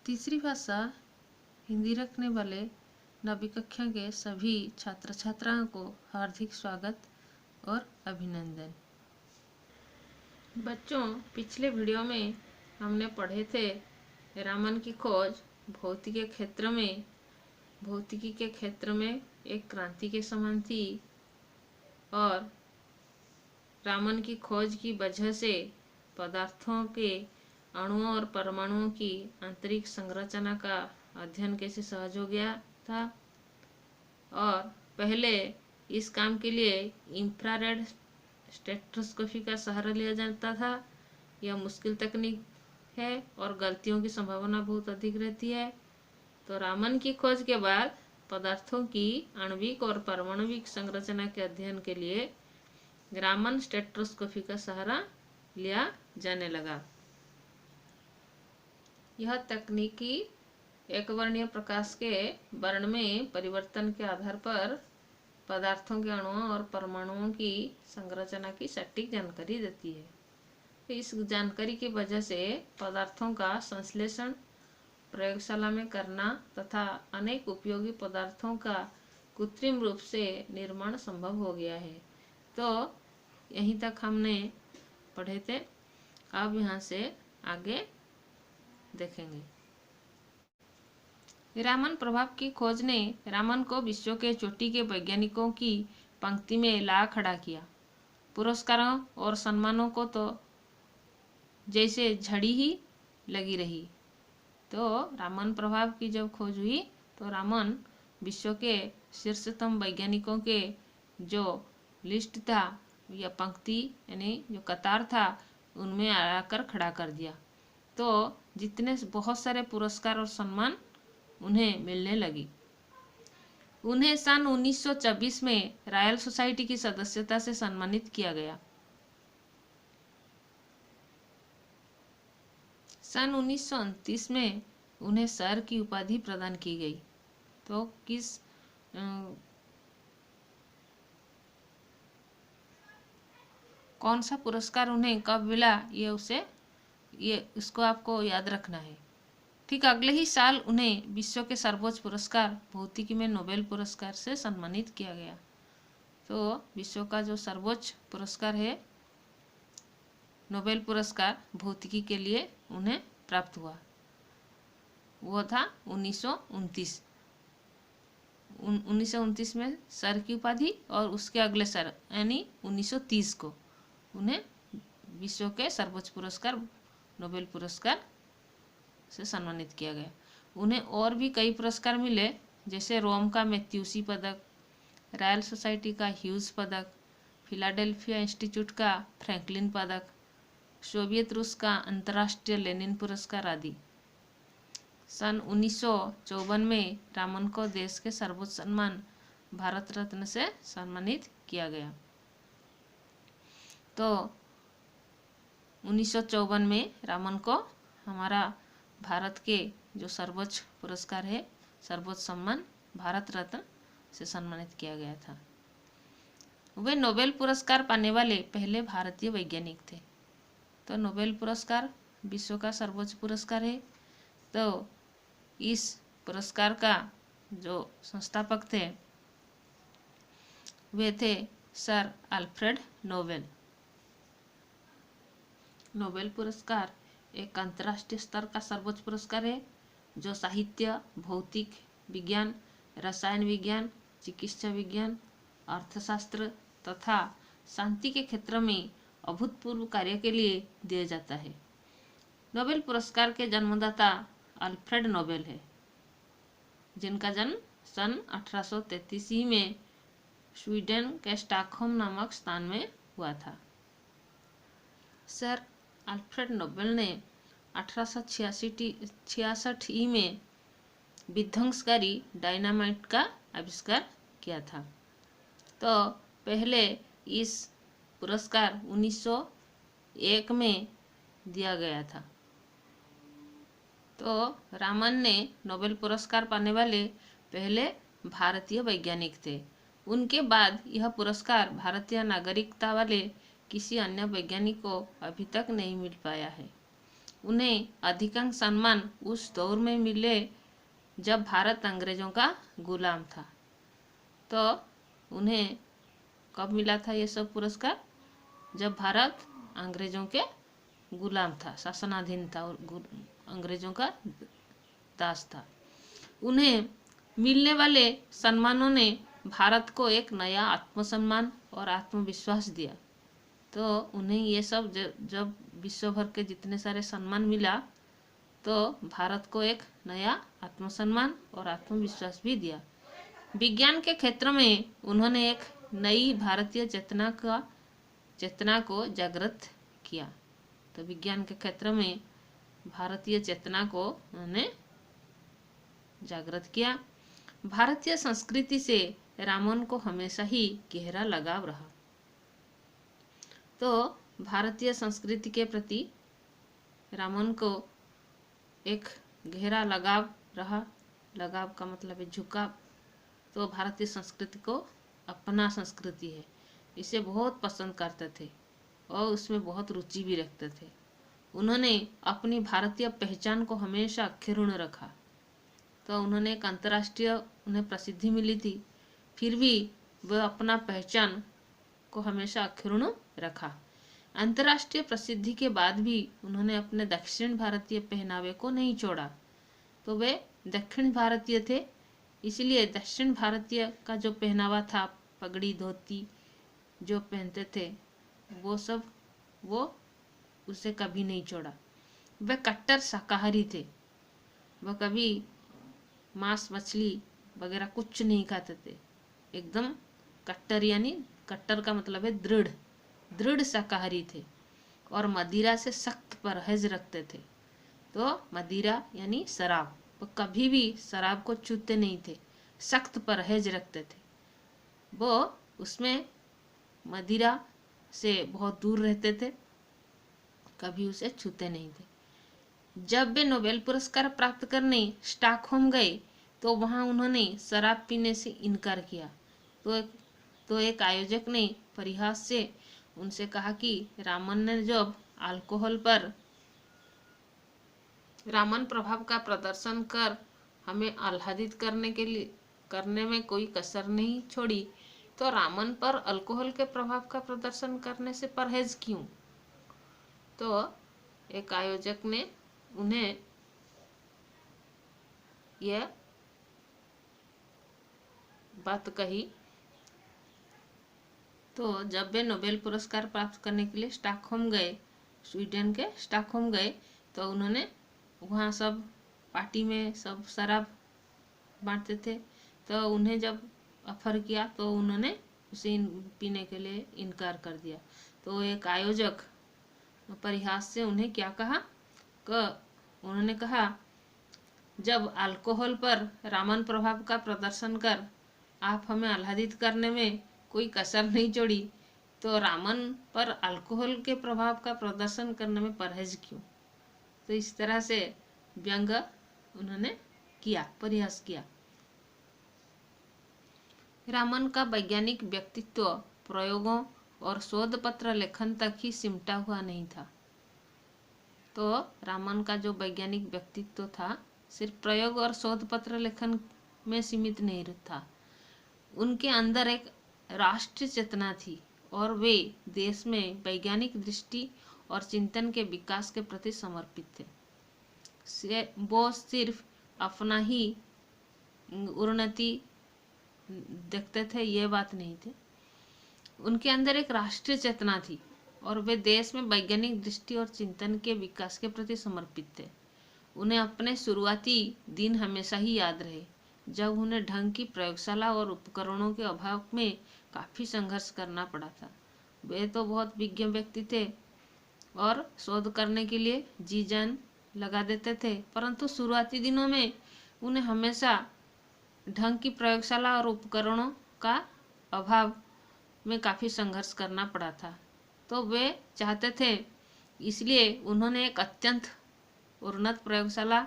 तीसरी भाषा हिंदी रखने वाले नवी कक्षा के सभी छात्र छात्राओं को हार्दिक स्वागत और अभिनंदन। बच्चों, पिछले वीडियो में हमने पढ़े थे रामन की खोज भौतिकी के क्षेत्र में एक क्रांति के समान थी और रामन की खोज की वजह से पदार्थों के अणुओं और परमाणुओं की आंतरिक संरचना का अध्ययन कैसे सहज हो गया था। और पहले इस काम के लिए इंफ्रारेड स्पेक्ट्रोस्कोपी का सहारा लिया जाता था। यह मुश्किल तकनीक है और गलतियों की संभावना बहुत अधिक रहती है। तो रामन की खोज के बाद पदार्थों की आणविक और परमाणुविक संरचना के अध्ययन के लिए रामन स्पेक्ट्रोस्कोपी का सहारा लिया जाने लगा। यह तकनीकी एकवर्णीय प्रकाश के वर्ण में परिवर्तन के आधार पर पदार्थों के अणुओं और परमाणुओं की संरचना की सटीक जानकारी देती है। इस जानकारी की वजह से पदार्थों का संश्लेषण प्रयोगशाला में करना तथा अनेक उपयोगी पदार्थों का कृत्रिम रूप से निर्माण संभव हो गया है। तो यहीं तक हमने पढ़े थे। अब यहाँ से आगे देखेंगे। रामन प्रभाव की खोज ने रामन को विश्व के चोटी के वैज्ञानिकों की पंक्ति में ला खड़ा किया। पुरस्कारों और सम्मानों को तो जैसे झड़ी ही लगी रही। तो रामन प्रभाव की जब खोज हुई तो रामन विश्व के शीर्षतम वैज्ञानिकों के जो लिस्ट था या पंक्ति यानी जो कतार था उनमें आकर खड़ा कर दिया। तो जितने बहुत सारे पुरस्कार और सम्मान उन्हें मिलने लगी। उन्हें सन 1926 में रॉयल सोसाइटी की सदस्यता से सम्मानित किया गया। सन 1929 में उन्हें सर की उपाधि प्रदान की गई। तो कौन सा पुरस्कार उन्हें कब मिला ये उसको आपको याद रखना है। ठीक अगले ही साल उन्हें विश्व के सर्वोच्च पुरस्कार भौतिकी में नोबेल पुरस्कार से सम्मानित किया गया। तो विश्व का जो सर्वोच्च पुरस्कार है नोबेल पुरस्कार भौतिकी के लिए उन्हें प्राप्त हुआ, वो था 1929 में सर की उपाधि और उसके अगले सर यानी 1930 को उन्हें विश्व के सर्वोच्च पुरस्कार नोबेल पुरस्कार से सम्मानित किया गया। उन्हें और भी कई पुरस्कार मिले, जैसे रोम का मैथ्यूसी पदक, रॉयल सोसाइटी का ह्यूज पदक, फिलाडेल्फिया इंस्टीट्यूट का फ्रैंकलिन पदक, सोवियत रूस का अंतर्राष्ट्रीय लेनिन पुरस्कार आदि। सन 1954 में रामन को देश के सर्वोच्च सम्मान भारत रत्न से सम्मानित किया गया। तो 1954 में रामन को हमारा भारत के जो सर्वोच्च पुरस्कार है सर्वोच्च सम्मान भारत रत्न से सम्मानित किया गया था। वे नोबेल पुरस्कार पाने वाले पहले भारतीय वैज्ञानिक थे। तो नोबेल पुरस्कार विश्व का सर्वोच्च पुरस्कार है। तो इस पुरस्कार का जो संस्थापक थे वे थे सर अल्फ्रेड नोबेल। नोबेल पुरस्कार एक अंतर्राष्ट्रीय स्तर का सर्वोच्च पुरस्कार है जो साहित्य, भौतिक विज्ञान, रसायन विज्ञान, चिकित्सा विज्ञान, अर्थशास्त्र तथा शांति के क्षेत्र में अभूतपूर्व कार्य के लिए दिया जाता है। नोबेल पुरस्कार के जन्मदाता अल्फ्रेड नोबेल है, जिनका जन्म सन 1833 में स्वीडन के स्टॉकहोम नामक स्थान में हुआ था। सर अल्फ्रेड नोबेल ने 1866 में विध्वंसकारी डायनामाइट का आविष्कार किया था। तो पहले इस पुरस्कार 1901 में दिया गया था। तो रामन ने नोबेल पुरस्कार पाने वाले पहले भारतीय वैज्ञानिक थे। उनके बाद यह पुरस्कार भारतीय नागरिकता वाले किसी अन्य वैज्ञानिक को अभी तक नहीं मिल पाया है। उन्हें अधिकांश सम्मान उस दौर में मिले जब भारत अंग्रेजों का गुलाम था। तो उन्हें कब मिला था ये सब पुरस्कार? जब भारत अंग्रेजों के गुलाम था, शासनाधीन था और अंग्रेजों का दास था। उन्हें मिलने वाले सम्मानों ने भारत को एक नया आत्मसम्मान और आत्मविश्वास दिया। तो उन्हें ये सब जब विश्व भर के जितने सारे सम्मान मिला तो भारत को एक नया आत्मसम्मान और आत्मविश्वास भी दिया। विज्ञान के क्षेत्र में उन्होंने एक नई भारतीय चेतना को जागृत किया। तो विज्ञान के क्षेत्र में भारतीय चेतना को उन्होंने जागृत किया। भारतीय संस्कृति से रामन को हमेशा ही गहरा लगाव रहा। तो भारतीय संस्कृति के प्रति रामन को एक गहरा लगाव रहा। लगाव का मतलब है झुकाव। तो भारतीय संस्कृति को अपना संस्कृति है, इसे बहुत पसंद करते थे और उसमें बहुत रुचि भी रखते थे। उन्होंने अपनी भारतीय पहचान को हमेशा अक्षुण्ण रखा। तो उन्होंने एक अंतर्राष्ट्रीय उन्हें प्रसिद्धि मिली थी, फिर भी वह अपना पहचान को हमेशा अक्षुण्ण रखा। अंतर्राष्ट्रीय प्रसिद्धि के बाद भी उन्होंने अपने दक्षिण भारतीय पहनावे को नहीं छोड़ा। तो वे दक्षिण भारतीय थे, इसलिए दक्षिण भारतीय का जो पहनावा था, पगड़ी धोती जो पहनते थे, वो उसे कभी नहीं छोड़ा। वे कट्टर शाकाहारी थे। वह कभी मांस मछली वगैरह कुछ नहीं खाते थे। एकदम कट्टर, यानी कट्टर का मतलब है दृढ़ शाकाहारी थे और मदिरा से सख्त परहेज रखते थे। तो मदिरा यानी शराब, वो कभी भी शराब को छूते नहीं थे, सख्त परहेज रखते थे। वो उसमें मदिरा से बहुत दूर रहते थे, कभी उसे छूते नहीं थे। जब वे नोबेल पुरस्कार प्राप्त करने स्टॉकहोम गए तो वहां उन्होंने शराब पीने से इनकार किया। तो एक आयोजक ने परिहास से उनसे कहा कि रामन प्रभाव का प्रदर्शन कर हमें आह्लादित करने में कोई कसर नहीं छोड़ी, तो रामन पर अल्कोहल के प्रभाव का प्रदर्शन करने से परहेज क्यों? तो एक आयोजक ने उन्हें यह बात कही। तो जब वे नोबेल पुरस्कार प्राप्त करने के लिए स्टॉकहोम गए, स्वीडन के स्टॉकहोम गए, तो उन्होंने वहाँ सब पार्टी में सब शराब बांटते थे। तो उन्हें जब ऑफर किया तो उन्होंने उसे पीने के लिए इनकार कर दिया। तो एक आयोजक परिहास से उन्हें क्या कहा, उन्होंने कहा, जब अल्कोहल पर रामन प्रभाव का प्रदर्शन कर आप हमें आह्लादित करने में कोई कसर नहीं छोड़ी, तो रामन पर अल्कोहल के प्रभाव का प्रदर्शन करने में परहेज क्यों? तो इस तरह से व्यंग उन्होंने किया, परिहास किया। रामन का वैज्ञानिक व्यक्तित्व प्रयोगों और शोध पत्र लेखन तक ही सिमटा हुआ नहीं था। तो रामन का जो वैज्ञानिक व्यक्तित्व था सिर्फ प्रयोग और शोध पत्र लेखन में सीमित नहीं था। उनके अंदर एक राष्ट्रीय चेतना थी और वे देश में वैज्ञानिक दृष्टि और चिंतन के विकास के प्रति समर्पित थे। वो सिर्फ अपना ही उन्नति देखते थे, ये बात नहीं थी। उनके अंदर एक राष्ट्रीय चेतना थी और वे देश में वैज्ञानिक दृष्टि और चिंतन के विकास के प्रति समर्पित थे। उन्हें अपने शुरुआती दिन हमेशा ही याद रहे, जब उन्हें ढंग की प्रयोगशाला और उपकरणों के अभाव में काफ़ी संघर्ष करना पड़ा था। वे तो बहुत विज्ञ व्यक्ति थे और शोध करने के लिए जी जान लगा देते थे, परंतु शुरुआती दिनों में उन्हें हमेशा ढंग की प्रयोगशाला और उपकरणों का अभाव में काफ़ी संघर्ष करना पड़ा था। तो वे चाहते थे, इसलिए उन्होंने एक अत्यंत उन्नत प्रयोगशाला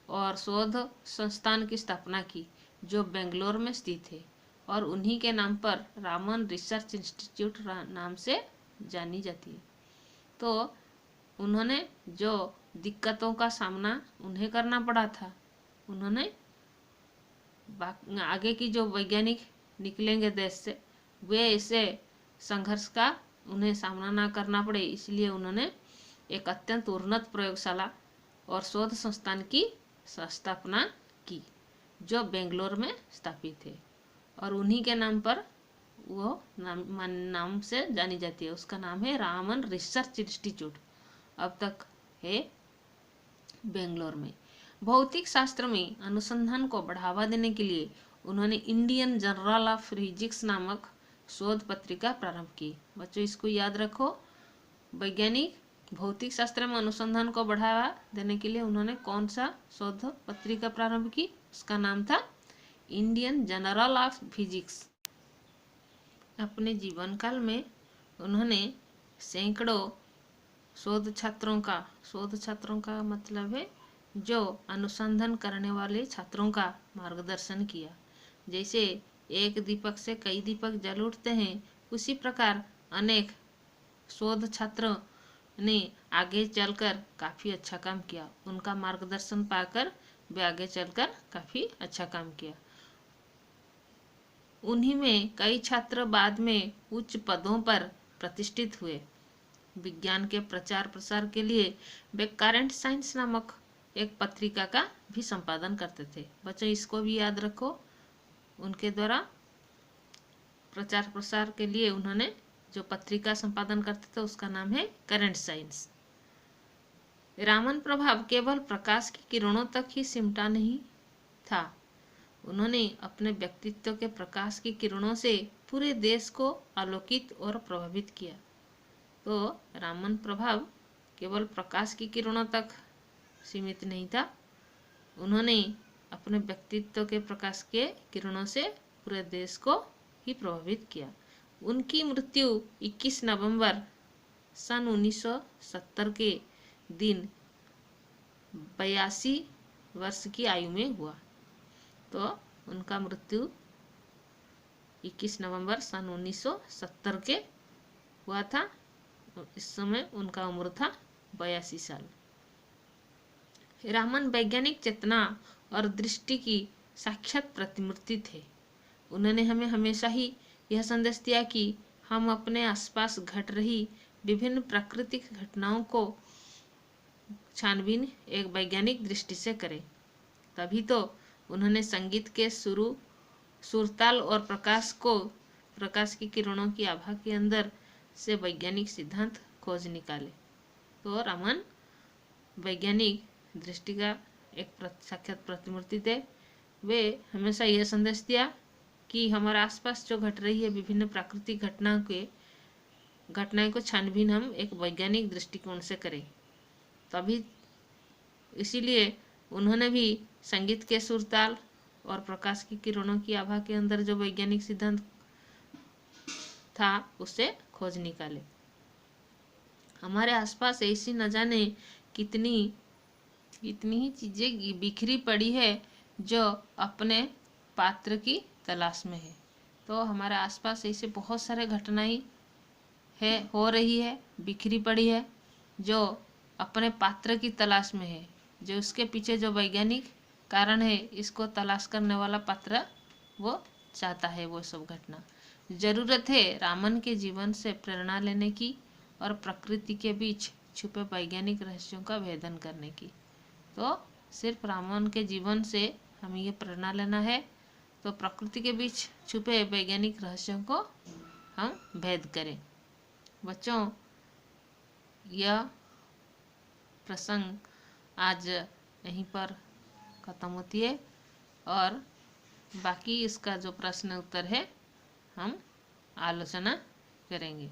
और शोध संस्थान की स्थापना की जो बेंगलोर में स्थित है और उन्हीं के नाम पर रामन रिसर्च इंस्टीट्यूट नाम से जानी जाती है। तो उन्होंने जो दिक्कतों का सामना उन्हें करना पड़ा था। उन्होंने आगे की जो वैज्ञानिक निकलेंगे देश से, वे इसे संघर्ष का उन्हें सामना ना करना पड़े, इसलिए उन्होंने एक अत्यंत उन्नत प्रयोगशाला और शोध संस्थान की स्थापना की, जो बेंगलोर में स्थापित है और उन्हीं के नाम पर वो नाम से जानी जाती है। उसका नाम है रामन रिसर्च इंस्टीट्यूट, अब तक है बेंगलोर में। भौतिक शास्त्र में अनुसंधान को बढ़ावा देने के लिए उन्होंने इंडियन जर्नल ऑफ फिजिक्स नामक शोध पत्रिका प्रारंभ की। बच्चों इसको याद रखो, वैज्ञानिक भौतिक शास्त्र में अनुसंधान को बढ़ावा देने के लिए उन्होंने कौन सा शोध पत्रिका प्रारंभ की, उसका नाम था इंडियन जर्नल ऑफ फिजिक्स। अपने जीवन काल में उन्होंने सैकड़ों शोध छात्रों का मतलब है जो अनुसंधान करने वाले छात्रों का मार्गदर्शन किया। जैसे एक दीपक से कई दीपक जल उठते हैं, उसी प्रकार अनेक शोध छात्रों ने आगे चलकर काफ़ी अच्छा काम किया। उनका मार्गदर्शन पाकर वे आगे चलकर काफ़ी अच्छा काम किया। उन्हीं में कई छात्र बाद में उच्च पदों पर प्रतिष्ठित हुए। विज्ञान के प्रचार प्रसार के लिए वे करंट साइंस नामक एक पत्रिका का भी संपादन करते थे। बच्चों इसको भी याद रखो, उनके द्वारा प्रचार प्रसार के लिए उन्होंने जो पत्रिका संपादन करते थे उसका नाम है करंट साइंस। रामन प्रभाव केवल प्रकाश की किरणों तक ही सिमटा नहीं था, उन्होंने अपने व्यक्तित्व के प्रकाश की किरणों से पूरे देश को आलोकित और प्रभावित किया। तो रामन प्रभाव केवल प्रकाश की किरणों तक सीमित नहीं था, उन्होंने अपने व्यक्तित्व के प्रकाश के किरणों से पूरे देश को ही प्रभावित किया। उनकी मृत्यु 21 नवंबर सन 1970 के दिन 82 वर्ष की आयु में हुआ। तो उनका मृत्यु 21 नवंबर सन 1970 के हुआ था। इस समय उनका उम्र था 82 साल। रामन वैज्ञानिक चेतना और दृष्टि की साक्षात प्रतिमूर्ति थे। उन्होंने हमें हमेशा ही यह संदेश दिया कि हम अपने आसपास घट रही विभिन्न प्राकृतिक घटनाओं को छानबीन एक वैज्ञानिक दृष्टि से करें। तभी तो उन्होंने संगीत के सुरताल और प्रकाश की किरणों की आभा के अंदर से वैज्ञानिक सिद्धांत खोज निकाले। तो रामन वैज्ञानिक दृष्टि का एक साक्षात प्रतिमूर्ति थे। वे हमेशा यह संदेश दिया कि हमारे आसपास जो घट रही है विभिन्न प्राकृतिक घटनाएं को छानबीन हम एक वैज्ञानिक दृष्टिकोण से करें। तभी इसीलिए उन्होंने भी संगीत के सुरताल और प्रकाश की किरणों की आभा के अंदर जो वैज्ञानिक सिद्धांत था उसे खोज निकाले। हमारे आसपास ऐसी न जाने कितनी ही चीजें बिखरी पड़ी है जो अपने पात्र की तलाश में है। तो हमारे आसपास ऐसे बहुत सारे घटनाएं हो रही है, बिखरी पड़ी है, जो अपने पात्र की तलाश में है, जो उसके पीछे जो वैज्ञानिक कारण है इसको तलाश करने वाला पात्र वो चाहता है वो सब घटना। जरूरत है रामन के जीवन से प्रेरणा लेने की और प्रकृति के बीच छुपे वैज्ञानिक रहस्यों का भेदन करने की। तो सिर्फ रामन के जीवन से हमें ये प्रेरणा लेना है, तो प्रकृति के बीच छुपे वैज्ञानिक रहस्यों को हम भेद करें। बच्चों यह प्रसंग आज यहीं पर खत्म होती है और बाकी इसका जो प्रश्न उत्तर है हम आलोचना करेंगे।